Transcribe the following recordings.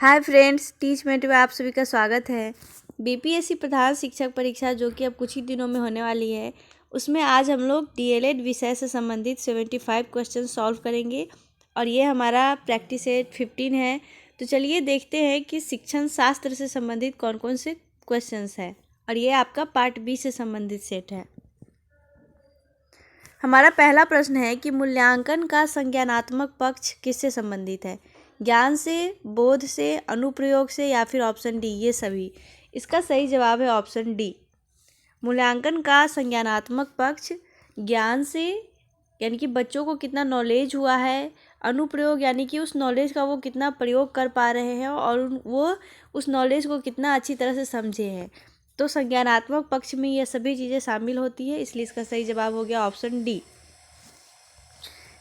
Hi friends, teach met में आप सभी का स्वागत है। बीपीएससी प्रधान शिक्षक परीक्षा जो कि अब कुछ ही दिनों में होने वाली है, उसमें आज हम लोग डीएलएड विषय से संबंधित 75 क्वेश्चन सॉल्व करेंगे और ये हमारा प्रैक्टिस सेट 15 है। तो चलिए देखते हैं कि शिक्षण शास्त्र से संबंधित कौन कौन से क्वेश्चंस हैं और ये आपका पार्ट बी से संबंधित सेट है। हमारा पहला प्रश्न है कि मूल्यांकन का संज्ञानात्मक पक्ष किससे संबंधित है? ज्ञान से, बोध से, अनुप्रयोग से या फिर ऑप्शन डी ये सभी। इसका सही जवाब है ऑप्शन डी। मूल्यांकन का संज्ञानात्मक पक्ष ज्ञान से यानी कि बच्चों को कितना नॉलेज हुआ है, अनुप्रयोग यानी कि उस नॉलेज का वो कितना प्रयोग कर पा रहे हैं और वो उस नॉलेज को कितना अच्छी तरह से समझे हैं। तो संज्ञानात्मक पक्ष में ये सभी चीज़ें शामिल होती है, इसलिए इसका सही जवाब हो गया ऑप्शन डी।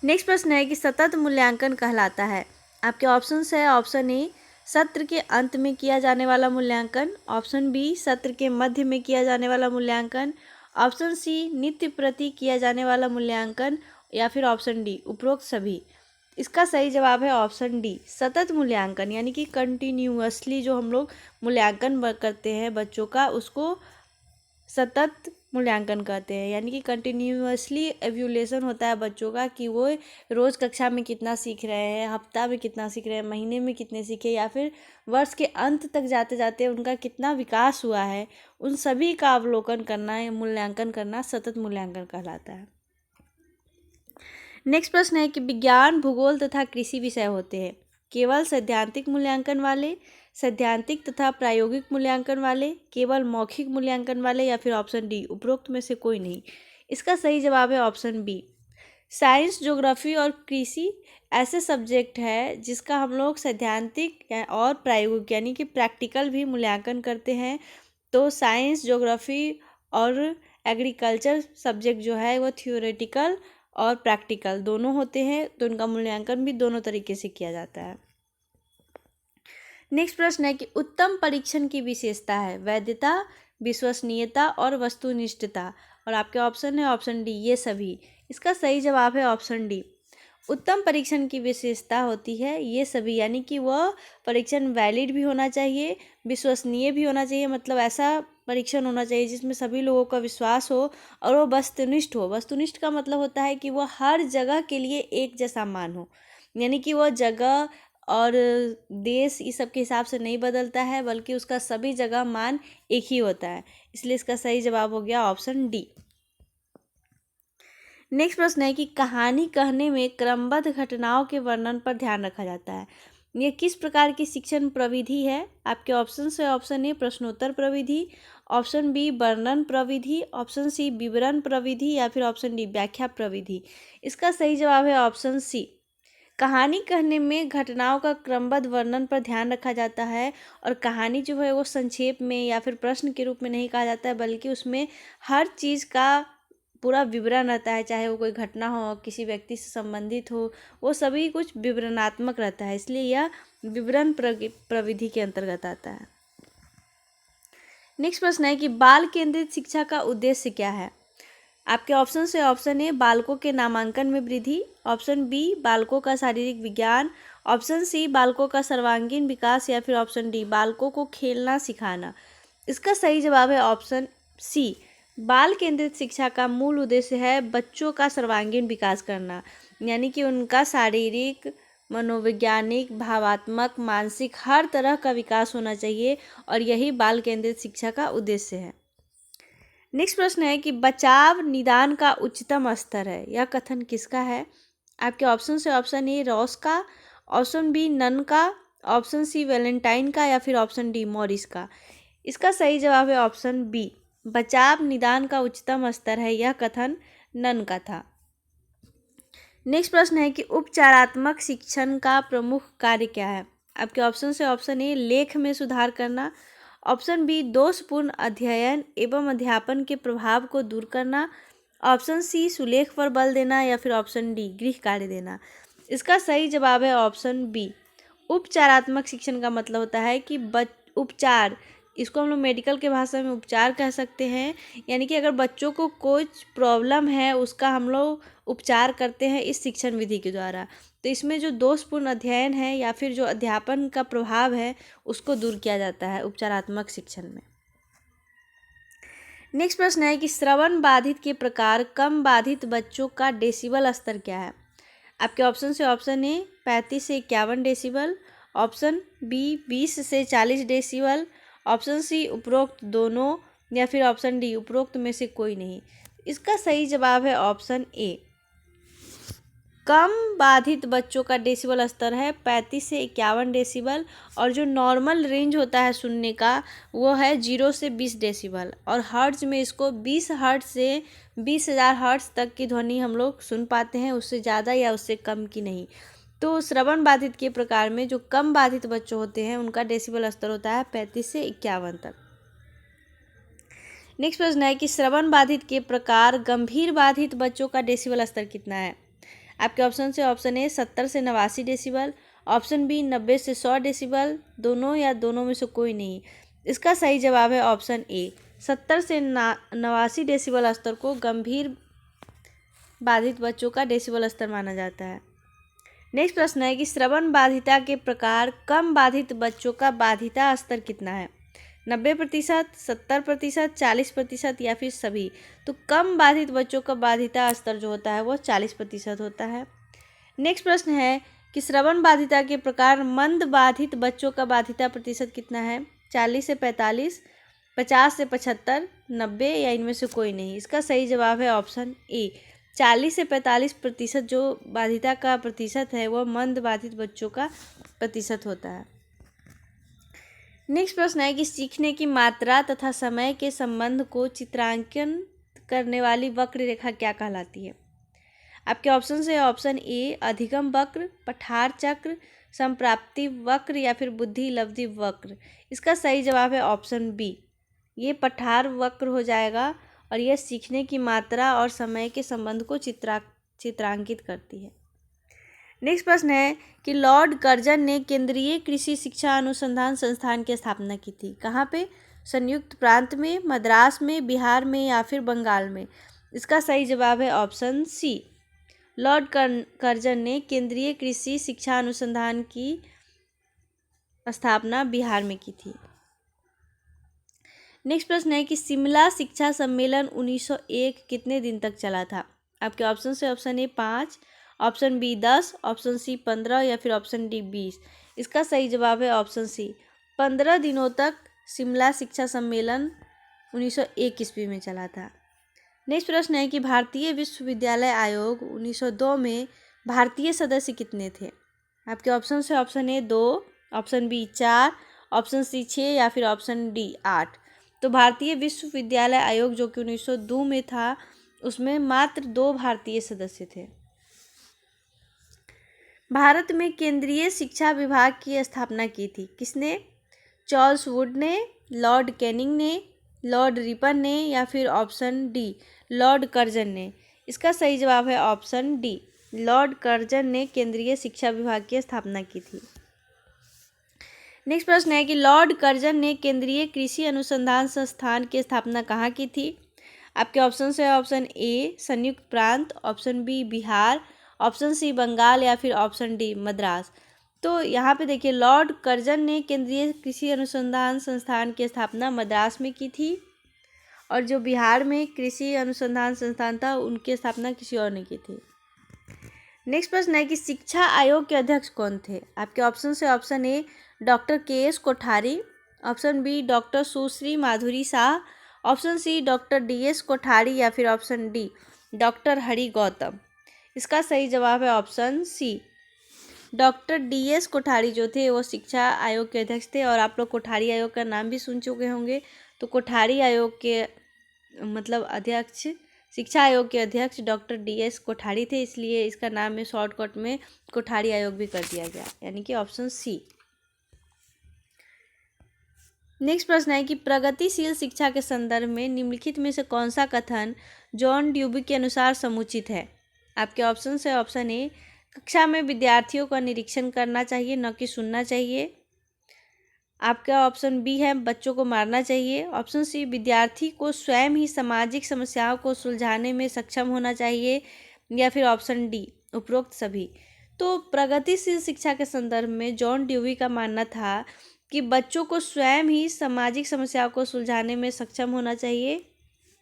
नेक्स्ट प्रश्न है कि सतत मूल्यांकन कहलाता है। आपके ऑप्शंस है ऑप्शन ए सत्र के अंत में किया जाने वाला मूल्यांकन, ऑप्शन बी सत्र के मध्य में किया जाने वाला मूल्यांकन, ऑप्शन सी नित्य प्रति किया जाने वाला मूल्यांकन या फिर ऑप्शन डी उपरोक्त सभी। इसका सही जवाब है ऑप्शन डी सतत मूल्यांकन, यानी कि कंटिन्यूअसली जो हम लोग मूल्यांकन करते हैं बच्चों का उसको सतत मूल्यांकन कहते हैं। यानी कि कंटिन्यूअसली एवल्यूएशन होता है बच्चों का कि वो रोज़ कक्षा में कितना सीख रहे हैं, हफ्ता में कितना सीख रहे हैं, महीने में कितने सीखे या फिर वर्ष के अंत तक जाते जाते उनका कितना विकास हुआ है, उन सभी का अवलोकन करना या मूल्यांकन करना सतत मूल्यांकन कहलाता है। नेक्स्ट प्रश्न है कि विज्ञान, भूगोल तथा कृषि विषय होते हैं केवल सैद्धांतिक मूल्यांकन वाले, सैद्धांतिक तथा प्रायोगिक मूल्यांकन वाले, केवल मौखिक मूल्यांकन वाले या फिर ऑप्शन डी उपरोक्त में से कोई नहीं। इसका सही जवाब है ऑप्शन बी। साइंस, ज्योग्राफी और कृषि ऐसे सब्जेक्ट है जिसका हम लोग सैद्धांतिक और प्रायोगिक यानी कि प्रैक्टिकल भी मूल्यांकन करते हैं। तो साइंस, ज्योग्राफी और एग्रीकल्चर सब्जेक्ट जो है वो थियोरेटिकल और प्रैक्टिकल दोनों होते हैं, तो उनका मूल्यांकन भी दोनों तरीके से किया जाता है। नेक्स्ट प्रश्न है कि उत्तम परीक्षण की विशेषता है वैधता, विश्वसनीयता और वस्तुनिष्ठता, और आपके ऑप्शन है ऑप्शन डी ये सभी। इसका सही जवाब है ऑप्शन डी। उत्तम परीक्षण की विशेषता होती है ये सभी, यानी कि वह परीक्षण वैलिड भी होना चाहिए, विश्वसनीय भी होना चाहिए, मतलब ऐसा परीक्षण होना चाहिए जिसमें सभी लोगों का विश्वास हो और वो वस्तुनिष्ठ हो। वस्तुनिष्ठ का मतलब होता है कि वह हर जगह के लिए एक जैसा मान हो, यानी कि वह जगह और देश इस सब के हिसाब से नहीं बदलता है बल्कि उसका सभी जगह मान एक ही होता है, इसलिए इसका सही जवाब हो गया ऑप्शन डी। नेक्स्ट प्रश्न है कि कहानी कहने में क्रमबद्ध घटनाओं के वर्णन पर ध्यान रखा जाता है। यह किस प्रकार की शिक्षण प्रविधि है? आपके ऑप्शन है ऑप्शन ए प्रश्नोत्तर प्रविधि, ऑप्शन बी वर्णन प्रविधि, ऑप्शन सी विवरण प्रविधि या फिर ऑप्शन डी व्याख्या प्रविधि। इसका सही जवाब है ऑप्शन सी। कहानी कहने में घटनाओं का क्रमबद्ध वर्णन पर ध्यान रखा जाता है और कहानी जो है वो संक्षेप में या फिर प्रश्न के रूप में नहीं कहा जाता है बल्कि उसमें हर चीज़ का पूरा विवरण रहता है, चाहे वो कोई घटना हो, किसी व्यक्ति से संबंधित हो, वो सभी कुछ विवरणात्मक रहता है, इसलिए यह विवरण प्रविधि के अंतर्गत आता है। नेक्स्ट प्रश्न है कि बाल केंद्रित शिक्षा का उद्देश्य क्या है? आपके ऑप्शन है ऑप्शन ए बालकों के नामांकन में वृद्धि, ऑप्शन बी बालकों का शारीरिक विज्ञान, ऑप्शन सी बालकों का सर्वांगीण विकास या फिर ऑप्शन डी बालकों को खेलना सिखाना। इसका सही जवाब है ऑप्शन सी। बाल केंद्रित शिक्षा का मूल उद्देश्य है बच्चों का सर्वांगीण विकास करना, यानी कि उनका शारीरिक, मनोवैज्ञानिक, भावात्मक, मानसिक हर तरह का विकास होना चाहिए और यही बाल केंद्रित शिक्षा का उद्देश्य है। नेक्स्ट प्रश्न है कि बचाव निदान का उच्चतम स्तर है, यह कथन किसका है? आपके ऑप्शन है ऑप्शन ए रॉस का, ऑप्शन बी नन का, ऑप्शन सी वैलेंटाइन का या फिर ऑप्शन डी मॉरिस का। इसका सही जवाब है ऑप्शन बी। बचाव निदान का उच्चतम स्तर है, यह कथन नन का था। नेक्स्ट प्रश्न है कि उपचारात्मक शिक्षण का प्रमुख कार्य क्या है? आपके ऑप्शन है ऑप्शन ए लेख में सुधार करना, ऑप्शन बी दोषपूर्ण अध्ययन एवं अध्यापन के प्रभाव को दूर करना, ऑप्शन सी सुलेख पर बल देना या फिर ऑप्शन डी गृह कार्य देना। इसका सही जवाब है ऑप्शन बी। उपचारात्मक शिक्षण का मतलब होता है कि उपचार इसको हम लोग मेडिकल के भाषा में उपचार कह सकते हैं। यानी कि अगर बच्चों को कुछ प्रॉब्लम है उसका हम लोग उपचार करते हैं इस शिक्षण विधि के द्वारा। तो इसमें जो दोषपूर्ण अध्ययन है या फिर जो अध्यापन का प्रभाव है उसको दूर किया जाता है उपचारात्मक शिक्षण में। नेक्स्ट प्रश्न है कि श्रवण बाधित के प्रकार कम बाधित बच्चों का डेसिबल स्तर क्या है। आपके ऑप्शन से ऑप्शन ए 35 से 51 डेसिबल, ऑप्शन बी 20 से 40 डेसिबल, ऑप्शन सी उपरोक्त दोनों, या फिर ऑप्शन डी उपरोक्त में से कोई नहीं। इसका सही जवाब है ऑप्शन ए। कम बाधित बच्चों का डेसिबल स्तर है 35 से 51 डेसिबल, और जो नॉर्मल रेंज होता है सुनने का वो है 0 से 20 डेसिबल, और हर्ट्ज में इसको 20 हर्ट्ज से 20,000 हर्ट्ज तक की ध्वनि हम लोग सुन पाते हैं, उससे ज़्यादा या उससे कम की नहीं। तो श्रवण बाधित के प्रकार में जो कम बाधित बच्चे होते हैं उनका डेसिबल स्तर होता है 35 से 51 तक। नेक्स्ट प्रश्न है कि श्रवण बाधित के प्रकार गंभीर बाधित बच्चों का डेसिबल स्तर कितना है। आपके ऑप्शन से ऑप्शन ए 70 से 89 डेसिबल, ऑप्शन बी 90 से 100 डेसिबल, दोनों या दोनों में से कोई नहीं। इसका सही जवाब है ऑप्शन ए 70 से 89 डेसिबल स्तर को गंभीर बाधित बच्चों का डेसिबल स्तर माना जाता है। नेक्स्ट प्रश्न है कि श्रवण बाधिता के प्रकार कम बाधित बच्चों का बाधिता स्तर कितना है। 90%, 70%, 40% या फिर सभी। तो कम बाधित बच्चों का बाधिता स्तर जो होता है वो 40% होता है। नेक्स्ट प्रश्न है कि श्रवण बाधिता के प्रकार मंद बाधित बच्चों का बाधिता प्रतिशत कितना है। 40 से 45, 50 से 75, 90 या इनमें से कोई नहीं। इसका सही जवाब है ऑप्शन ए 40 से 45% जो बाधिता का प्रतिशत है वो मंद बाधित बच्चों का प्रतिशत होता है। नेक्स्ट प्रश्न है कि सीखने की मात्रा तथा समय के संबंध को चित्रांकन करने वाली वक्र रेखा क्या कहलाती है। आपके ऑप्शन से ऑप्शन ए अधिगम वक्र, पठार चक्र, संप्राप्ति वक्र या फिर बुद्धि लब्धि वक्र। इसका सही जवाब है ऑप्शन बी, ये पठार वक्र हो जाएगा, और यह सीखने की मात्रा और समय के संबंध को चित्रांकित करती है। नेक्स्ट प्रश्न है कि लॉर्ड कर्जन ने केंद्रीय कृषि शिक्षा अनुसंधान संस्थान की स्थापना की थी। कहाँ पे? संयुक्त प्रांत में, मद्रास में, बिहार में या फिर बंगाल में। इसका सही जवाब है ऑप्शन सी, लॉर्ड कर्जन ने केंद्रीय कृषि शिक्षा अनुसंधान की स्थापना बिहार में की थी। नेक्स्ट प्रश्न है कि शिमला शिक्षा सम्मेलन 1901 कितने दिन तक चला था। आपके ऑप्शन से option A 5, option B 10, option C 15 या फिर ऑप्शन डी 20। इसका सही जवाब है ऑप्शन सी, 15 दिनों तक शिमला शिक्षा सम्मेलन 1901 ईस्वी में चला था। नेक्स्ट प्रश्न है कि भारतीय विश्वविद्यालय आयोग 1902 में भारतीय सदस्य कितने थे। आपके ऑप्शन से option A 2, option B 4, option C 6 या फिर ऑप्शन डी 8। तो भारतीय विश्वविद्यालय आयोग जो कि 1902 में था उसमें मात्र 2 भारतीय सदस्य थे। भारत में केंद्रीय शिक्षा विभाग की स्थापना की थी किसने? चार्ल्स वुड ने, लॉर्ड कैनिंग ने, लॉर्ड रिपन ने या फिर ऑप्शन डी लॉर्ड कर्जन ने। इसका सही जवाब है ऑप्शन डी, लॉर्ड कर्जन ने केंद्रीय शिक्षा विभाग की स्थापना की थी। नेक्स्ट प्रश्न है कि लॉर्ड कर्जन ने केंद्रीय कृषि अनुसंधान संस्थान की स्थापना कहाँ की थी। आपके ऑप्शन से ऑप्शन ए संयुक्त प्रांत, option B Bihar, option C Bengal या फिर ऑप्शन डी मद्रास। तो यहाँ पे देखिए लॉर्ड कर्जन ने केंद्रीय कृषि अनुसंधान संस्थान की स्थापना मद्रास में की थी, और जो बिहार में कृषि अनुसंधान संस्थान था उनकी स्थापना किसी और ने की थी। नेक्स्ट प्रश्न है कि शिक्षा आयोग के अध्यक्ष कौन थे। आपके ऑप्शन से option A doctor K S. Kothari, option B doctor Sushri Madhuri Shah, option C doctor D S. Kothari या फिर option D doctor Hari Gautam. इसका सही जवाब है option C, doctor D S. Kothari जो थे वो शिक्षा आयोग के अध्यक्ष थे। और आप लोग कोठारी आयोग का नाम भी सुन चुके होंगे। तो कोठारी आयोग के मतलब अध्यक्ष, शिक्षा आयोग के अध्यक्ष डॉक्टर डी.एस. कोठारी थे, इसलिए इसका नाम में शॉर्टकट में कोठारी आयोग भी कर दिया गया, यानी कि ऑप्शन सी। नेक्स्ट प्रश्न है कि प्रगतिशील शिक्षा के संदर्भ में निम्नलिखित में से कौन सा कथन जॉन ड्यूबी के अनुसार समुचित है। आपके ऑप्शन से ऑप्शन ए कक्षा में विद्यार्थियों का निरीक्षण करना चाहिए न कि सुनना चाहिए, आपका ऑप्शन बी है बच्चों को मारना चाहिए। ऑप्शन सी विद्यार्थी को स्वयं ही सामाजिक समस्याओं को सुलझाने में सक्षम होना चाहिए, या फिर ऑप्शन डी उपरोक्त सभी। तो प्रगतिशील शिक्षा के संदर्भ में जॉन ड्यूवी का मानना था कि बच्चों को स्वयं ही सामाजिक समस्याओं को सुलझाने में सक्षम होना चाहिए,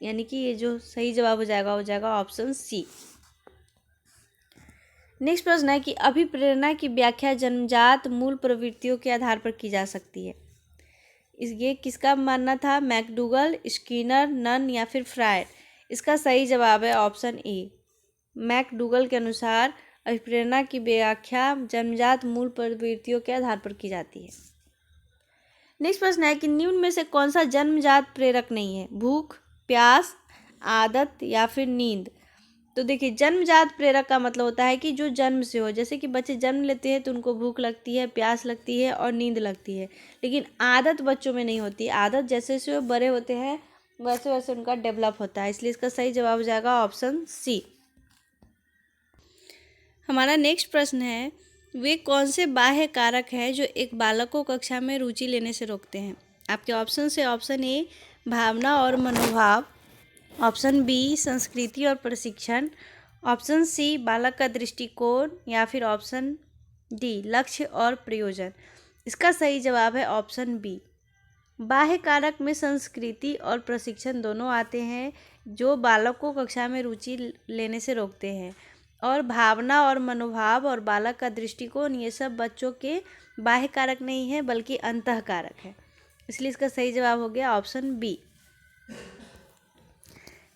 यानी कि ये जो सही जवाब हो जाएगा ऑप्शन सी। नेक्स्ट प्रश्न है कि अभिप्रेरणा की व्याख्या जन्मजात मूल प्रवृत्तियों के आधार पर की जा सकती है। ये किसका मानना था? मैकडूगल, स्किनर, नन या फिर फ्रायर। इसका सही जवाब है ऑप्शन ए। मैकडूगल के अनुसार अभिप्रेरणा की व्याख्या जन्मजात मूल प्रवृत्तियों के आधार पर की जाती है। नेक्स्ट प्रश्न है कि निम्न में से कौन सा जन्मजात प्रेरक नहीं है? भूख, प्यास, आदत या फिर नींद। तो देखिए, जन्मजात प्रेरक का मतलब होता है कि जो जन्म से हो। जैसे कि बच्चे जन्म लेते हैं तो उनको भूख लगती है, प्यास लगती है और नींद लगती है, लेकिन आदत बच्चों में नहीं होती। आदत जैसे जैसे वो बड़े होते हैं वैसे वैसे उनका डेवलप होता है, इसलिए इसका सही जवाब हो जाएगा ऑप्शन सी। हमारा नेक्स्ट प्रश्न है, वे कौन से बाह्य कारक हैं जो एक बालक को कक्षा में रुचि लेने से रोकते हैं? आपके ऑप्शन से ऑप्शन ए भावना और मनोभाव, ऑप्शन बी संस्कृति और प्रशिक्षण, ऑप्शन सी बालक का दृष्टिकोण, या फिर ऑप्शन डी लक्ष्य और प्रयोजन। इसका सही जवाब है ऑप्शन बी। बाह्य कारक में संस्कृति और प्रशिक्षण दोनों आते हैं जो बालक को कक्षा में रुचि लेने से रोकते हैं, और भावना और मनोभाव और बालक का दृष्टिकोण ये सब बच्चों के बाह्य कारक नहीं है बल्कि अंतः कारक है, इसलिए इसका सही जवाब हो गया ऑप्शन बी।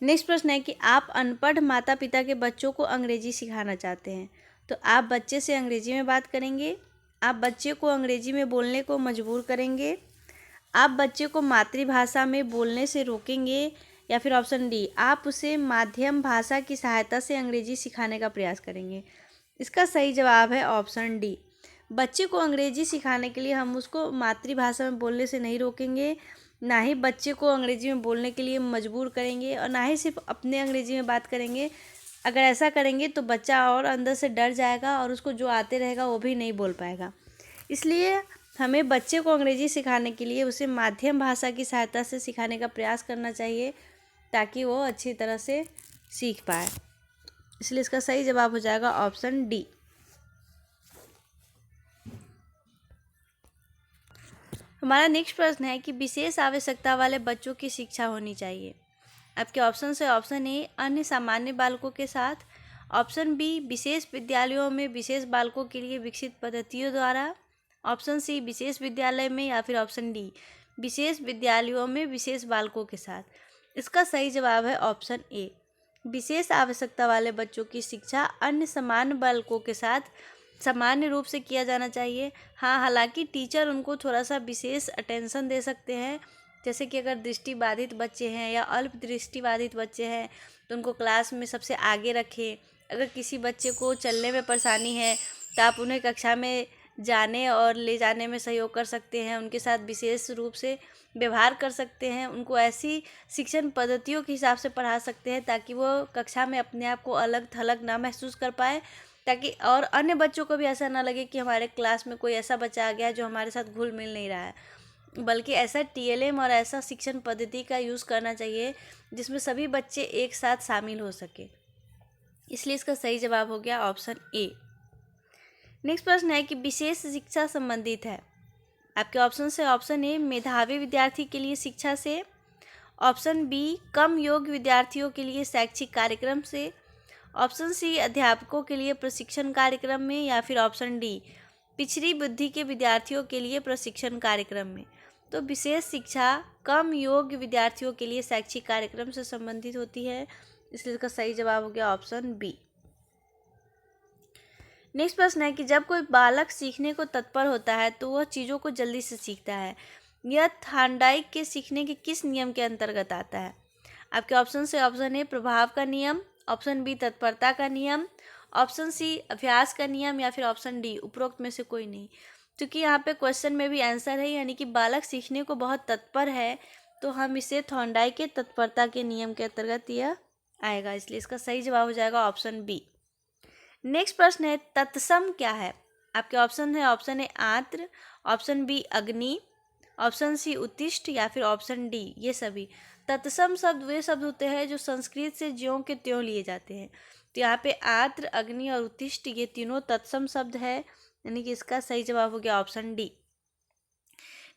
नेक्स्ट प्रश्न है कि आप अनपढ़ माता पिता के बच्चों को अंग्रेजी सिखाना चाहते हैं, तो आप बच्चे से अंग्रेजी में बात करेंगे, आप बच्चे को अंग्रेजी में बोलने को मजबूर करेंगे, आप बच्चे को मातृभाषा में बोलने से रोकेंगे, या फिर ऑप्शन डी आप उसे माध्यम भाषा की सहायता से अंग्रेजी सिखाने का प्रयास करेंगे। इसका सही जवाब है ऑप्शन डी। बच्चे को अंग्रेजी सिखाने के लिए हम उसको मातृभाषा में बोलने से नहीं रोकेंगे, ना ही बच्चे को अंग्रेजी में बोलने के लिए मजबूर करेंगे, और ना ही सिर्फ अपने अंग्रेजी में बात करेंगे। अगर ऐसा करेंगे तो बच्चा और अंदर से डर जाएगा और उसको जो आते रहेगा वो भी नहीं बोल पाएगा। इसलिए हमें बच्चे को अंग्रेजी सिखाने के लिए उसे माध्यम भाषा की सहायता से सिखाने का प्रयास करना चाहिए ताकि वो अच्छी तरह से सीख पाए, इसलिए इसका सही जवाब हो जाएगा ऑप्शन डी। हमारा नेक्स्ट प्रश्न है कि विशेष आवश्यकता वाले बच्चों की शिक्षा होनी चाहिए। आपके ऑप्शन है ऑप्शन ए अन्य सामान्य बालकों के साथ, ऑप्शन बी विशेष विद्यालयों में विशेष बालकों के लिए विकसित पद्धतियों द्वारा, ऑप्शन सी विशेष विद्यालय में, या फिर ऑप्शन डी विशेष विद्यालयों में विशेष बालकों के साथ। इसका सही जवाब है ऑप्शन ए विशेष आवश्यकता वाले बच्चों की शिक्षा अन्य सामान्य बालकों के साथ सामान्य रूप से किया जाना चाहिए। हाँ, हालांकि टीचर उनको थोड़ा सा विशेष अटेंशन दे सकते हैं, जैसे कि अगर दृष्टिबाधित बच्चे हैं या अल्प दृष्टिबाधित बच्चे हैं तो उनको क्लास में सबसे आगे रखें। अगर किसी बच्चे को चलने में परेशानी है तो आप उन्हें कक्षा में जाने और ले जाने में सहयोग कर सकते हैं, उनके साथ विशेष रूप से व्यवहार कर सकते हैं, उनको ऐसी शिक्षण पद्धतियों के हिसाब से पढ़ा सकते हैं ताकि वो कक्षा में अपने आप को अलग थलग ना महसूस कर पाए, ताकि और अन्य बच्चों को भी ऐसा ना लगे कि हमारे क्लास में कोई ऐसा बच्चा आ गया है जो हमारे साथ घुल मिल नहीं रहा है। बल्कि ऐसा TLM और ऐसा शिक्षण पद्धति का यूज़ करना चाहिए जिसमें सभी बच्चे एक साथ शामिल हो सके, इसलिए इसका सही जवाब हो गया ऑप्शन ए। नेक्स्ट प्रश्न है कि विशेष शिक्षा संबंधित है। आपके ऑप्शन से ऑप्शन ए मेधावी विद्यार्थी के लिए शिक्षा से, ऑप्शन बी कम योग्य विद्यार्थियों के लिए शैक्षिक कार्यक्रम से, ऑप्शन सी अध्यापकों के लिए प्रशिक्षण कार्यक्रम में, या फिर ऑप्शन डी पिछड़ी बुद्धि के विद्यार्थियों के लिए प्रशिक्षण कार्यक्रम में। तो विशेष शिक्षा कम योग्य विद्यार्थियों के लिए शैक्षिक कार्यक्रम से संबंधित होती है, इसलिए इसका सही जवाब हो गया ऑप्शन बी। नेक्स्ट प्रश्न है कि जब कोई बालक सीखने को तत्पर होता है तो वह चीज़ों को जल्दी से सीखता है, यह थार्नडाइक के सीखने के किस नियम के अंतर्गत आता है? आपके ऑप्शन से ऑप्शन ए प्रभाव का नियम, ऑप्शन बी तत्परता का नियम, ऑप्शन सी अभ्यास का नियम, या फिर ऑप्शन डी उपरोक्त में से कोई नहीं। क्योंकि यहाँ पे क्वेश्चन में भी आंसर है, यानी कि बालक सीखने को बहुत तत्पर है तो हम इसे थॉर्नडाइक के तत्परता के नियम के अंतर्गत यह आएगा, इसलिए इसका सही जवाब हो जाएगा ऑप्शन बी। नेक्स्ट प्रश्न है तत्सम क्या है? आपके ऑप्शन है ऑप्शन ए आर्द्र, ऑप्शन बी अग्नि, ऑप्शन सी उत्तिष्ठ या फिर ऑप्शन डी ये सभी। तत्सम शब्द वे शब्द होते हैं जो संस्कृत से ज्यों के त्यों लिए जाते हैं। तो यहाँ पे आर्द्र, अग्नि और उत्तिष्ठ ये तीनों तत्सम शब्द है, यानी कि इसका सही जवाब हो गया ऑप्शन डी।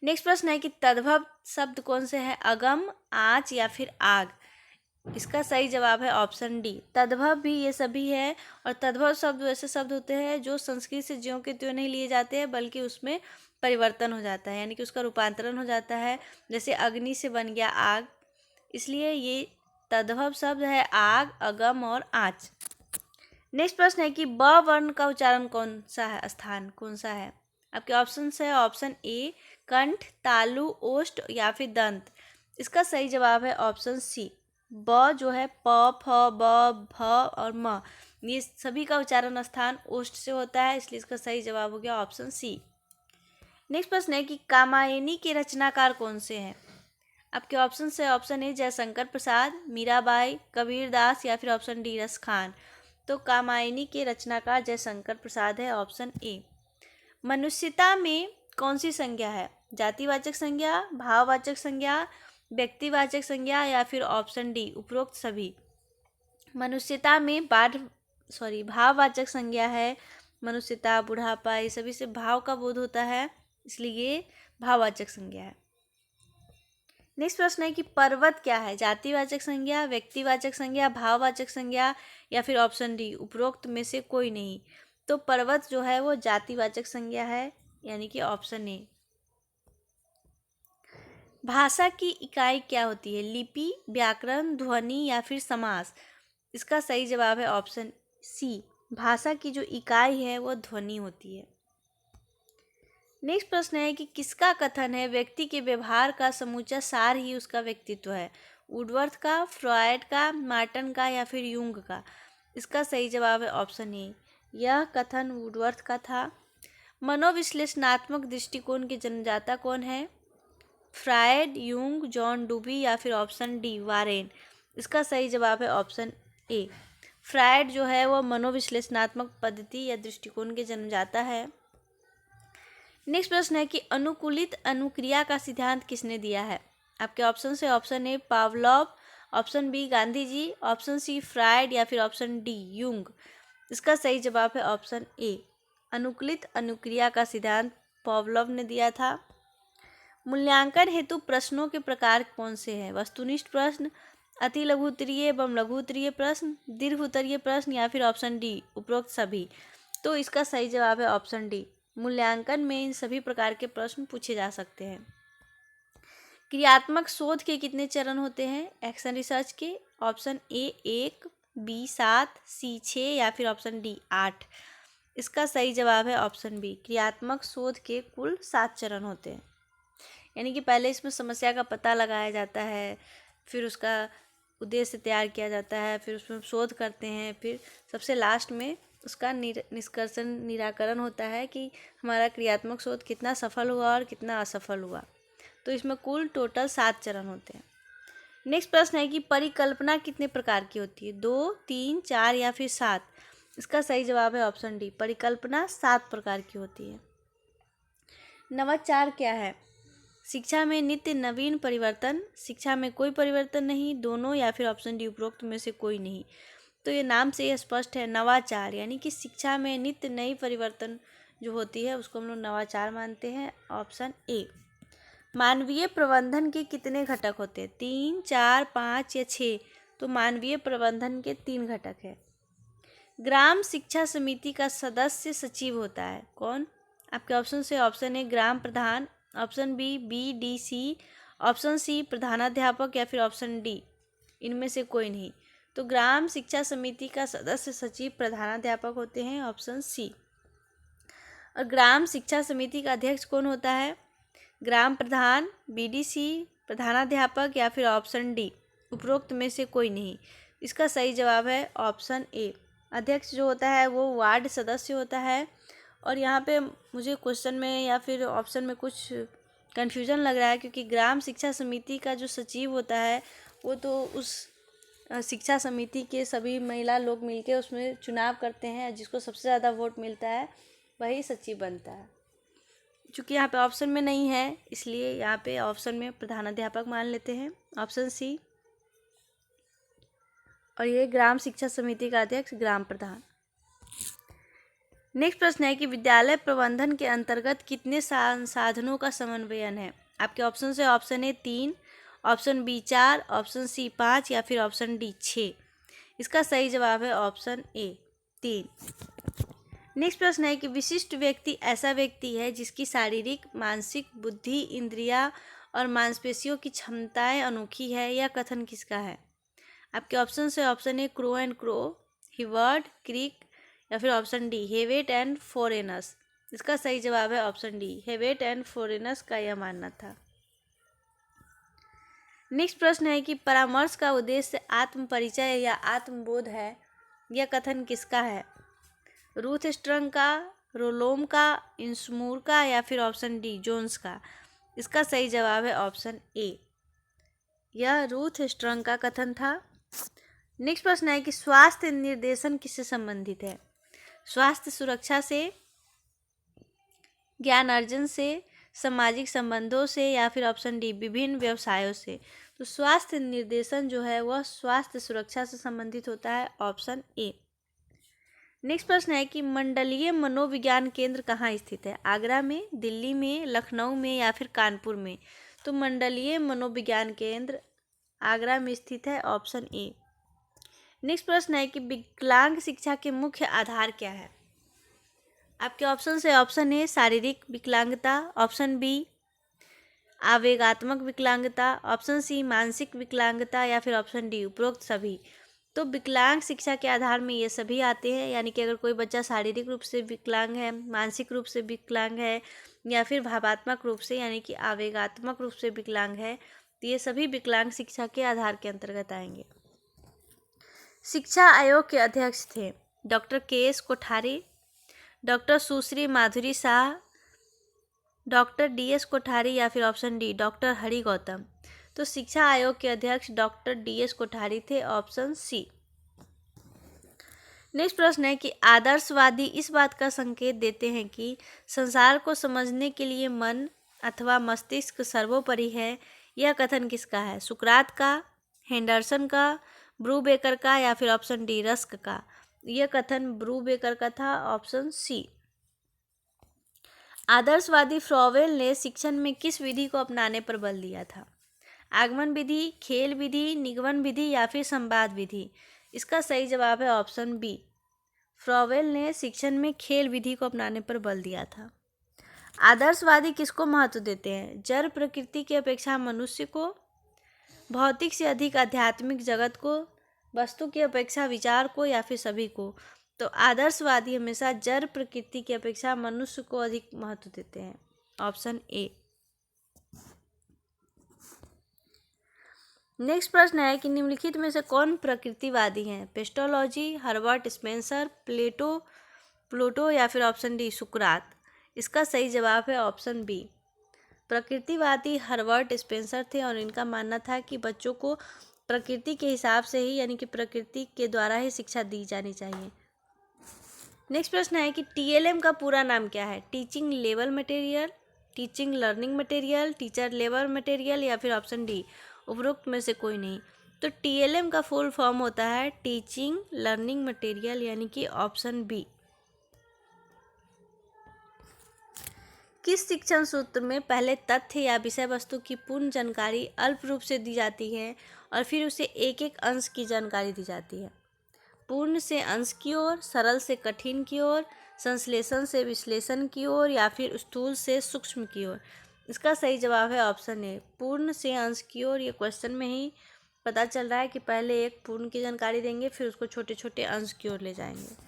नेक्स्ट प्रश्न है कि तद्भव शब्द कौन से हैं? अगम, आँच या फिर आग। इसका सही जवाब है ऑप्शन डी। तद्भव भी ये सभी है, और तद्भव शब्द वैसे शब्द होते हैं जो संस्कृत से ज्यों के त्यों नहीं लिए जाते हैं, बल्कि उसमें परिवर्तन हो जाता है, यानी कि उसका रूपांतरण हो जाता है। जैसे अग्नि से बन गया आग, इसलिए ये तद्भव शब्द है आग, अगम और आँच। नेक्स्ट प्रश्न है कि ब वर्ण का उच्चारण कौन सा है, स्थान कौन सा है? आपके ऑप्शन है ऑप्शन ए कंठ, तालु, ओष्ठ या फिर दंत। इसका सही जवाब है ऑप्शन सी। ब जो है प, फ, ब, भ और म, ये सभी का उच्चारण स्थान ओष्ठ से होता है, इसलिए इसका सही जवाब हो गया ऑप्शन सी। नेक्स्ट प्रश्न है कि कामायनी के रचनाकार कौन से हैं? आपके ऑप्शन है ऑप्शन ए जयशंकर प्रसाद, मीराबाई, कबीरदास या फिर ऑप्शन डी रस खान। तो कामायनी के रचनाकार जयशंकर प्रसाद है, ऑप्शन ए। मनुष्यता में कौन सी संज्ञा है? जातिवाचक संज्ञा, भाववाचक संज्ञा, व्यक्तिवाचक संज्ञा या फिर ऑप्शन डी उपरोक्त सभी। मनुष्यता में भाववाचक संज्ञा है। मनुष्यता, बुढ़ापा, ये सभी से भाव का बोध होता है, इसलिए ये भाववाचक संज्ञा है। नेक्स्ट प्रश्न है कि पर्वत क्या है? जातिवाचक संज्ञा, व्यक्तिवाचक संज्ञा, भाववाचक संज्ञा या फिर ऑप्शन डी उपरोक्त में से कोई नहीं। तो पर्वत जो है वो जातिवाचक संज्ञा है, यानी कि ऑप्शन ए। भाषा की इकाई क्या होती है? लिपि, व्याकरण, ध्वनि या फिर समास। इसका सही जवाब है ऑप्शन सी। भाषा की जो इकाई है वो ध्वनि होती है। नेक्स्ट प्रश्न है कि किसका कथन है व्यक्ति के व्यवहार का समूचा सार ही उसका व्यक्तित्व है? वुडवर्थ का, फ्रॉयड का, मार्टन का या फिर यूंग का। इसका सही जवाब है ऑप्शन ए। यह कथन वुडवर्थ का था। मनोविश्लेषणात्मक दृष्टिकोण के जन्मदाता कौन है? फ्रायड, यूंग, जॉन डूबी या फिर ऑप्शन डी वारेन। इसका सही जवाब है ऑप्शन ए। फ्रायड जो है वो मनोविश्लेषणात्मक पद्धति या दृष्टिकोण के जन्मदाता है। नेक्स्ट प्रश्न है कि अनुकूलित अनुक्रिया का सिद्धांत किसने दिया है? आपके ऑप्शन है option A Pavlov, option B Gandhi ji, option C Freud या फिर ऑप्शन डी यूंग। इसका सही जवाब है ऑप्शन ए। अनुकूलित अनुक्रिया का सिद्धांत पावलोव ने दिया था। मूल्यांकन हेतु प्रश्नों के प्रकार कौन से हैं? वस्तुनिष्ठ प्रश्न, अति लघु उत्तरीय एवं लघु उत्तरीय प्रश्न, दीर्घ उत्तरीय प्रश्न या फिर ऑप्शन डी उपरोक्त सभी। तो इसका सही जवाब है ऑप्शन डी। मूल्यांकन में इन सभी प्रकार के प्रश्न पूछे जा सकते हैं। क्रियात्मक शोध के कितने चरण होते हैं? एक्शन रिसर्च के ऑप्शन ए 1, बी 7, सी 6 या फिर ऑप्शन डी 8। इसका सही जवाब है ऑप्शन बी। क्रियात्मक शोध के कुल 7 चरण होते हैं, यानी कि पहले इसमें समस्या का पता लगाया जाता है, फिर उसका उद्देश्य तैयार किया जाता है, फिर उसमें शोध करते हैं, फिर सबसे लास्ट में उसका निष्कर्षण निराकरण होता है कि हमारा क्रियात्मक शोध कितना सफल हुआ और कितना असफल हुआ। तो इसमें कुल टोटल 7 चरण होते हैं। नेक्स्ट प्रश्न है कि परिकल्पना कितने प्रकार की होती है? 2, 3, 4 या फिर 7। इसका सही जवाब है ऑप्शन डी। परिकल्पना 7 प्रकार की होती है। नवाचार क्या है? शिक्षा में नित्य नवीन परिवर्तन, शिक्षा में कोई परिवर्तन नहीं, दोनों या फिर ऑप्शन डी उपरोक्त में से कोई नहीं। तो ये नाम से यह स्पष्ट है, नवाचार, यानी कि शिक्षा में नित्य नई परिवर्तन जो होती है उसको हम लोग नवाचार मानते हैं, ऑप्शन ए। मानवीय प्रबंधन के कितने घटक होते हैं? 3, 4, 5 या 6। तो मानवीय प्रबंधन के 3 घटक है। ग्राम शिक्षा समिति का सदस्य सचिव होता है कौन? आपके ऑप्शन से ऑप्शन ए ग्राम प्रधान, option B BDC, option C प्रधानाध्यापक या फिर ऑप्शन डी इनमें से कोई नहीं। तो ग्राम शिक्षा समिति का सदस्य सचिव प्रधानाध्यापक होते हैं, ऑप्शन सी। और ग्राम शिक्षा समिति का अध्यक्ष कौन होता है? ग्राम प्रधान, BDC, प्रधानाध्यापक या फिर ऑप्शन डी उपरोक्त में से कोई नहीं। इसका सही जवाब है ऑप्शन ए। अध्यक्ष जो होता है वो वार्ड सदस्य होता है। और यहाँ पे मुझे क्वेश्चन में या फिर ऑप्शन में कुछ कन्फ्यूज़न लग रहा है, क्योंकि ग्राम शिक्षा समिति का जो सचिव होता है वो तो उस शिक्षा समिति के सभी महिला लोग मिलके उसमें चुनाव करते हैं, जिसको सबसे ज़्यादा वोट मिलता है वही सचिव बनता है। चूँकि यहाँ पे ऑप्शन में नहीं है इसलिए यहाँ पे ऑप्शन में प्रधानाध्यापक मान लेते हैं, ऑप्शन सी। और ये ग्राम शिक्षा समिति का अध्यक्ष ग्राम प्रधान। नेक्स्ट प्रश्न है कि विद्यालय प्रबंधन के अंतर्गत कितने साधनों का समन्वयन है। आपके ऑप्शन है option A 3, option B 4, option C 5 या फिर ऑप्शन डी 6। इसका सही जवाब है ऑप्शन ए 3। नेक्स्ट प्रश्न है कि विशिष्ट व्यक्ति ऐसा व्यक्ति है जिसकी शारीरिक, मानसिक, बुद्धि, इंद्रिया और मांसपेशियों की क्षमताएं अनोखी है। यह कथन किसका है। आपके ऑप्शन है option A Crow and Crow, Heward, Kirk या फिर option D Hewett and Forness. इसका सही जवाब है option D Hewett and Forness का यह मानना था। नेक्स्ट प्रश्न है कि परामर्श का उद्देश्य आत्म परिचय या आत्मबोध है। यह कथन किसका है। रूथ स्ट्रंग का, रोलोम का, इंसमूर का या फिर ऑप्शन डी जोन्स का। इसका सही जवाब है ऑप्शन ए, यह रूथ स्ट्रंग का कथन था। नेक्स्ट प्रश्न है कि स्वास्थ्य निर्देशन किससे संबंधित है। स्वास्थ्य सुरक्षा से, ज्ञान अर्जन से, सामाजिक संबंधों से या फिर ऑप्शन डी विभिन्न व्यवसायों से। तो स्वास्थ्य निर्देशन जो है वह स्वास्थ्य सुरक्षा से संबंधित होता है, ऑप्शन ए। नेक्स्ट प्रश्न है कि मंडलीय मनोविज्ञान केंद्र कहाँ स्थित है। आगरा में, दिल्ली में, लखनऊ में या फिर कानपुर में। तो मंडलीय मनोविज्ञान केंद्र आगरा में स्थित है, ऑप्शन ए। नेक्स्ट प्रश्न है कि विकलांग शिक्षा के मुख्य आधार क्या है। आपके ऑप्शन है ऑप्शन ए शारीरिक विकलांगता, ऑप्शन बी आवेगात्मक विकलांगता, ऑप्शन सी मानसिक विकलांगता या फिर ऑप्शन डी उपरोक्त सभी। तो विकलांग शिक्षा के आधार में ये सभी आते हैं, यानी कि अगर कोई बच्चा शारीरिक रूप से विकलांग है, मानसिक रूप से विकलांग है या फिर भावात्मक रूप से यानी कि आवेगात्मक रूप से विकलांग है, तो ये सभी विकलांग शिक्षा के आधार के अंतर्गत आएंगे। शिक्षा आयोग के अध्यक्ष थे doctor K S. Kothari, doctor Sushri Madhuri Shah, doctor D S. Kothari या फिर option D doctor Hari Gautam. तो शिक्षा आयोग के अध्यक्ष डॉक्टर डी.एस. कोठारी थे, ऑप्शन सी। नेक्स्ट प्रश्न है कि आदर्शवादी इस बात का संकेत देते हैं कि संसार को समझने के लिए मन अथवा मस्तिष्क सर्वोपरि है। यह कथन किसका है। सुकरात का, हेंडरसन का, ब्रूबेकर का या फिर ऑप्शन डी रस्क का। यह कथन ब्रूबेकर का था, ऑप्शन सी। आदर्शवादी फ्रॉवेल ने शिक्षण में किस विधि को अपनाने पर बल दिया था। आगमन विधि, खेल विधि, निगमन विधि या फिर संवाद विधि। इसका सही जवाब है ऑप्शन बी, फ्रॉवेल ने शिक्षण में खेल विधि को अपनाने पर बल दिया था। आदर्शवादी किसको महत्व देते हैं। जड़ प्रकृति की अपेक्षा मनुष्य को, भौतिक से अधिक आध्यात्मिक जगत को, वस्तु की अपेक्षा विचार को या फिर सभी को। तो आदर्शवादी हमेशा जड़ प्रकृति की अपेक्षा मनुष्य को अधिक महत्व देते हैं, ऑप्शन ए। नेक्स्ट प्रश्न है कि निम्नलिखित में से कौन प्रकृतिवादी हैं। पेस्टोलॉजी, हर्बर्ट स्पेंसर, प्लूटो या फिर ऑप्शन डी सुकरात। इसका सही जवाब है ऑप्शन बी, प्रकृतिवादी हर्बर्ट स्पेंसर थे और इनका मानना था कि बच्चों को प्रकृति के हिसाब से ही यानी कि प्रकृति के द्वारा ही शिक्षा दी जानी चाहिए। नेक्स्ट प्रश्न है कि टीएलएम का पूरा नाम क्या है। Teaching level material, teaching learning material, teacher level material या फिर ऑप्शन डी उपरोक्त में से कोई नहीं। तो टीएलएम का फुल फॉर्म होता है टीचिंग लर्निंग मटेरियल यानी कि ऑप्शन बी। किस शिक्षण सूत्र में पहले तथ्य या विषय वस्तु की पूर्ण जानकारी अल्प रूप से दी जाती है और फिर उसे एक एक अंश की जानकारी दी जाती है। पूर्ण से अंश की ओर, सरल से कठिन की ओर, संश्लेषण से विश्लेषण की ओर या फिर स्थूल से सूक्ष्म की ओर। इसका सही जवाब है ऑप्शन ए, पूर्ण से अंश की ओर। ये क्वेश्चन में ही पता चल रहा है कि पहले एक पूर्ण की जानकारी देंगे फिर उसको छोटे छोटे अंश की ओर ले जाएंगे।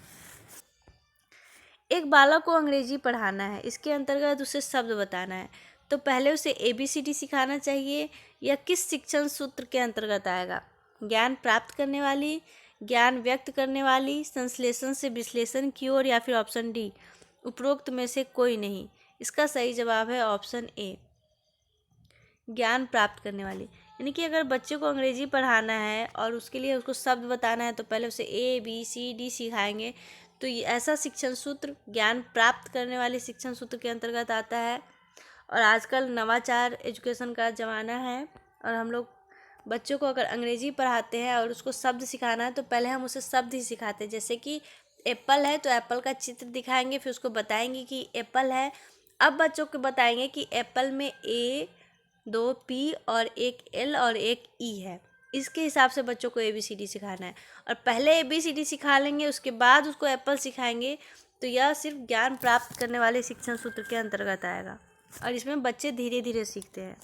एक बालक को अंग्रेजी पढ़ाना है, इसके अंतर्गत उसे शब्द बताना है, तो पहले उसे ABCD सिखाना चाहिए। यह किस शिक्षण सूत्र के अंतर्गत आएगा। ज्ञान प्राप्त करने वाली, ज्ञान व्यक्त करने वाली, संश्लेषण से विश्लेषण की ओर या फिर ऑप्शन डी उपरोक्त में से कोई नहीं। इसका सही जवाब है ऑप्शन ए, ज्ञान प्राप्त करने वाली। यानी कि अगर बच्चे को अंग्रेजी पढ़ाना है और उसके लिए उसको शब्द बताना है तो पहले उसे ABCD सिखाएंगे। तो ये ऐसा शिक्षण सूत्र ज्ञान प्राप्त करने वाले शिक्षण सूत्र के अंतर्गत आता है, और आजकल नवाचार एजुकेशन का ज़माना है और हम लोग बच्चों को अगर अंग्रेजी पढ़ाते हैं और उसको शब्द सिखाना है तो पहले हम उसे शब्द ही सिखाते हैं। जैसे कि एप्पल है तो एप्पल का चित्र दिखाएंगे, फिर उसको बताएंगे कि एप्पल है। अब बच्चों को बताएंगे कि एप्पल में ए, 2 पी और 1 एल और 1 ई है। इसके हिसाब से बच्चों को ABCD सिखाना है और पहले ABCD सिखा लेंगे, उसके बाद उसको एप्पल सिखाएंगे तो यह सिर्फ ज्ञान प्राप्त करने वाले शिक्षण सूत्र के अंतर्गत आएगा और इसमें बच्चे धीरे धीरे सीखते हैं।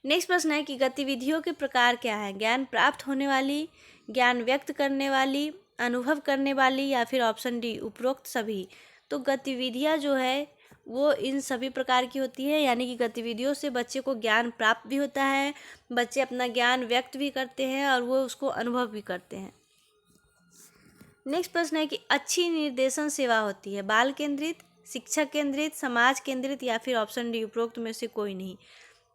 नेक्स्ट प्रश्न है कि गतिविधियों के प्रकार क्या है? ज्ञान प्राप्त होने वाली, ज्ञान व्यक्त करने वाली, अनुभव करने वाली या फिर ऑप्शन डी उपरोक्त सभी। तो गतिविधियाँ जो है वो इन सभी प्रकार की होती है, यानी कि गतिविधियों से बच्चे को ज्ञान प्राप्त भी होता है, बच्चे अपना ज्ञान व्यक्त भी करते हैं और वो उसको अनुभव भी करते हैं। नेक्स्ट प्रश्न है कि अच्छी निर्देशन सेवा होती है बाल केंद्रित, शिक्षक केंद्रित, समाज केंद्रित या फिर ऑप्शन डी उपरोक्त में से कोई नहीं।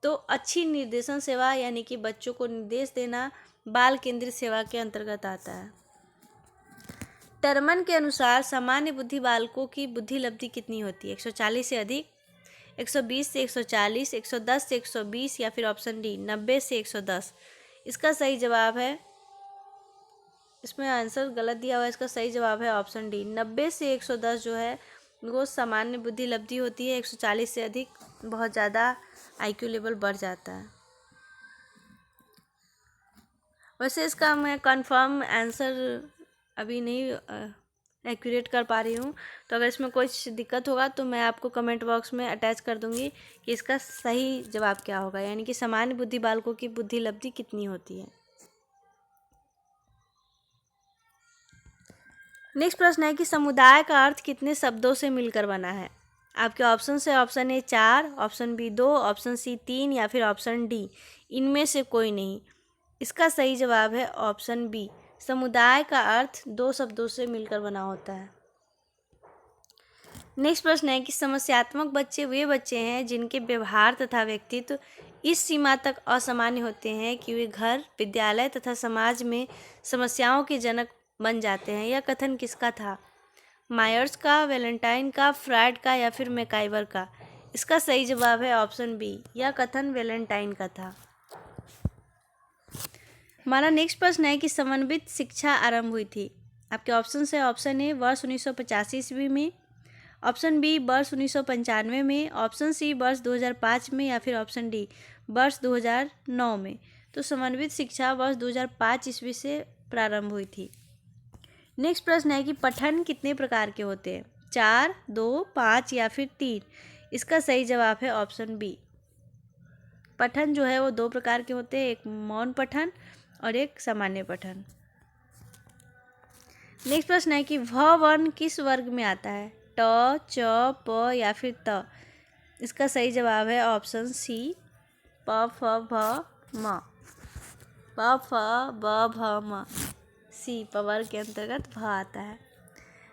तो अच्छी निर्देशन सेवा यानी कि बच्चों को निर्देश देना बाल केंद्रित सेवा के अंतर्गत आता है। टर्मन के अनुसार सामान्य बुद्धि बालकों की बुद्धि लब्धि कितनी होती है? 140 से अधिक, 120 से 140, 110 से 120 या फिर ऑप्शन डी 90 से 110। इसका सही जवाब है, इसमें आंसर गलत दिया हुआ है, इसका सही जवाब है ऑप्शन डी 90 से 110 जो है वो सामान्य बुद्धि लब्धि होती है। 140 से अधिक बहुत ज़्यादा IQ लेवल बढ़ जाता है। वैसे इसका मैं कंफर्म आंसर अभी नहीं एक्यूरेट कर पा रही हूँ, तो अगर इसमें कुछ दिक्कत होगा तो मैं आपको कमेंट बॉक्स में अटैच कर दूँगी कि इसका सही जवाब क्या होगा, यानी कि सामान्य बुद्धि बालकों की बुद्धि लब्धि कितनी होती है। नेक्स्ट प्रश्न है कि समुदाय का अर्थ कितने शब्दों से मिलकर बना है? आपके ऑप्शन है option A 4, option B 2, option C 3 या फिर ऑप्शन डी इनमें से कोई नहीं। इसका सही जवाब है ऑप्शन बी, समुदाय का अर्थ 2 शब्दों से मिलकर बना होता है। नेक्स्ट प्रश्न है कि समस्यात्मक बच्चे वे बच्चे हैं जिनके व्यवहार तथा व्यक्तित्व इस सीमा तक असामान्य होते हैं कि वे घर, विद्यालय तथा समाज में समस्याओं के जनक बन जाते हैं। यह कथन किसका था? मायर्स का, वैलेंटाइन का, फ्रायड का या फिर मैकाइवर का? इसका सही जवाब है ऑप्शन बी, यह कथन वैलेंटाइन का था। हमारा नेक्स्ट प्रश्न है कि समन्वित शिक्षा आरंभ हुई थी। आपके ऑप्शन है ऑप्शन ए वर्ष 1985 ईस्वी में, ऑप्शन बी वर्ष 1995 में, ऑप्शन सी वर्ष 2005 में या फिर ऑप्शन डी वर्ष 2009 में। तो समन्वित शिक्षा वर्ष 2005 ईस्वी से प्रारंभ हुई थी। नेक्स्ट प्रश्न है कि पठन कितने प्रकार के होते हैं? 4, 2, 5 या फिर 3? इसका सही जवाब है ऑप्शन बी, पठन जो है वो 2 प्रकार के होते हैं, एक मौन पठन और एक सामान्य पठन। नेक्स्ट प्रश्न है कि भ वर्ण किस वर्ग में आता है? ट, च, प या फिर त? इसका सही जवाब है ऑप्शन सी, प, फ, भ, म। प, फ, ब, भ, म, सी प वर्ग के अंतर्गत भ आता है।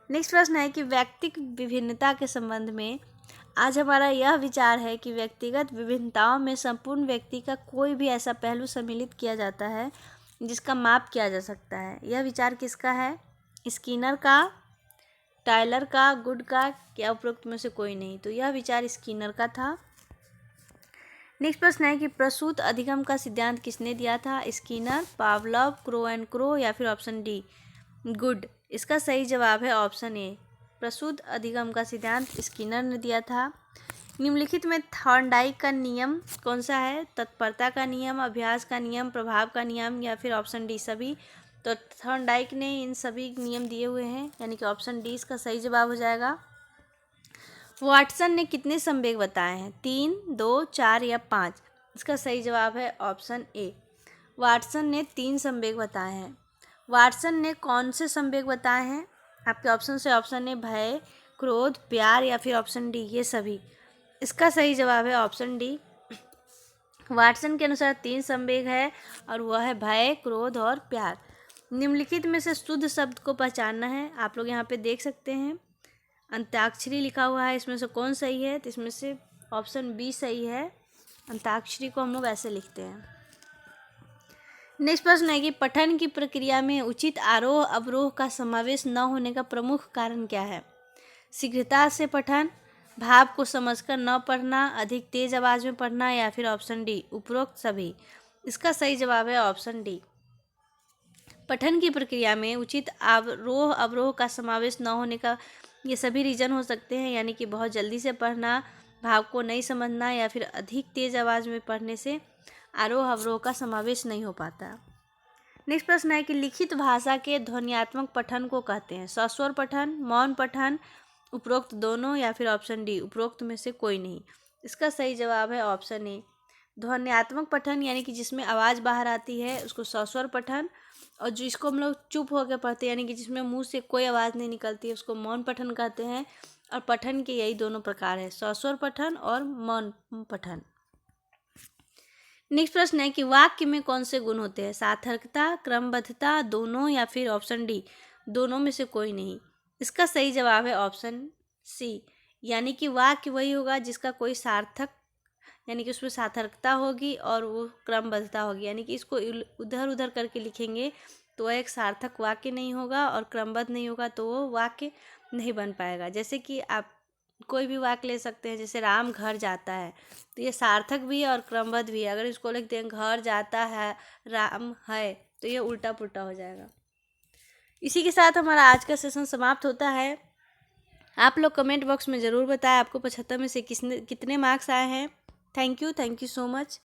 नेक्स्ट प्रश्न है कि व्यक्तिक विभिन्नता के संबंध में आज हमारा यह विचार है कि व्यक्तिगत विभिन्नताओं में संपूर्ण व्यक्ति का कोई भी ऐसा पहलू सम्मिलित किया जाता है जिसका माप किया जा सकता है। यह विचार किसका है? स्किनर का, टायलर का, गुड का या उपरोक्त में से कोई नहीं? तो यह विचार स्किनर का था। नेक्स्ट प्रश्न है कि प्रसूत अधिगम का सिद्धांत किसने दिया था? स्किनर, पावलव, क्रो एंड क्रो या फिर ऑप्शन डी गुड? इसका सही जवाब है ऑप्शन ए, प्रसूत अधिगम का सिद्धांत स्किनर ने दिया था। निम्नलिखित में थॉर्नडाइक का नियम कौन सा है? तत्परता का नियम, अभ्यास का नियम, प्रभाव का नियम या फिर ऑप्शन डी सभी? तो थॉर्नडाइक ने इन सभी नियम दिए हुए हैं, यानी कि ऑप्शन डी इसका सही जवाब हो जाएगा। वाटसन ने कितने संवेग बताए हैं? 3, 2, 4 या 5? इसका सही जवाब है ऑप्शन ए, वाटसन ने 3 संवेग बताए हैं। वाटसन ने कौन से संवेग बताए हैं? आपके ऑप्शन से ऑप्शन ए भय, क्रोध, प्यार या फिर ऑप्शन डी ये सभी? इसका सही जवाब है ऑप्शन डी, वाटसन के अनुसार 3 संवेग है और वह है भय, क्रोध और प्यार। निम्नलिखित में से शुद्ध शब्द को पहचानना है। आप लोग यहाँ पे देख सकते हैं अंताक्षरी लिखा हुआ है, इसमें से कौन सही है? तो इसमें से ऑप्शन बी सही है, अंताक्षरी को हम लोग ऐसे लिखते हैं। नेक्स्ट प्रश्न है कि पठन की प्रक्रिया में उचित आरोह अवरोह का समावेश न होने का प्रमुख कारण क्या है? शीघ्रता से पठन, भाव को समझकर न पढ़ना, अधिक तेज आवाज में पढ़ना, या फिर ऑप्शन डी उपरोक्त सभी। इसका सही जवाब है ऑप्शन डी। पठन की प्रक्रिया में उचित आरोह अवरोह का समावेश न होने का ये सभी रीजन हो सकते हैं, यानी कि बहुत जल्दी से पढ़ना, भाव को नहीं समझना, या फिर अधिक तेज आवाज में पढ़ने से आरोह अवरोह का समावेश नहीं हो पाता। नेक्स्ट प्रश्न है कि लिखित भाषा के ध्वन्यात्मक पठन को कहते हैं सस्वर पठन, मौन पठन, उपरोक्त दोनों, या फिर ऑप्शन डी उपरोक्त में से कोई नहीं। इसका सही जवाब है ऑप्शन ए। ध्वन्यात्मक पठन यानी कि जिसमें आवाज़ बाहर आती है उसको सस्वर पठन, और जिसको हम लोग चुप होकर पढ़ते हैं यानी कि जिसमें मुंह से कोई आवाज़ नहीं निकलती है उसको मौन पठन कहते हैं। और पठन के यही दोनों प्रकार है, सस्वर पठन और मौन पठन। नेक्स्ट प्रश्न है कि वाक्य में कौन से गुण होते हैं, सार्थकता, क्रमबद्धता, दोनों, या फिर ऑप्शन डी दोनों में से कोई नहीं। इसका सही जवाब है ऑप्शन सी, यानी कि वाक्य वही होगा जिसका कोई सार्थक यानी कि उसमें सार्थकता होगी और वो क्रमबद्धता होगी, यानी कि इसको उधर उधर करके लिखेंगे तो वह एक सार्थक वाक्य नहीं होगा, और क्रमबद्ध नहीं होगा तो वो वाक्य नहीं बन पाएगा। जैसे कि आप कोई भी वाक्य ले सकते हैं, जैसे राम घर जाता है, तो ये सार्थक भी है और क्रमबद्ध भी है। अगर इसको लिखते हैं घर जाता है राम है, तो ये उल्टा पुल्टा हो जाएगा। इसी के साथ हमारा आज का सेशन समाप्त होता है। आप लोग कमेंट बॉक्स में ज़रूर बताएं आपको 75 में से कितने मार्क्स आए हैं। Thank you so much.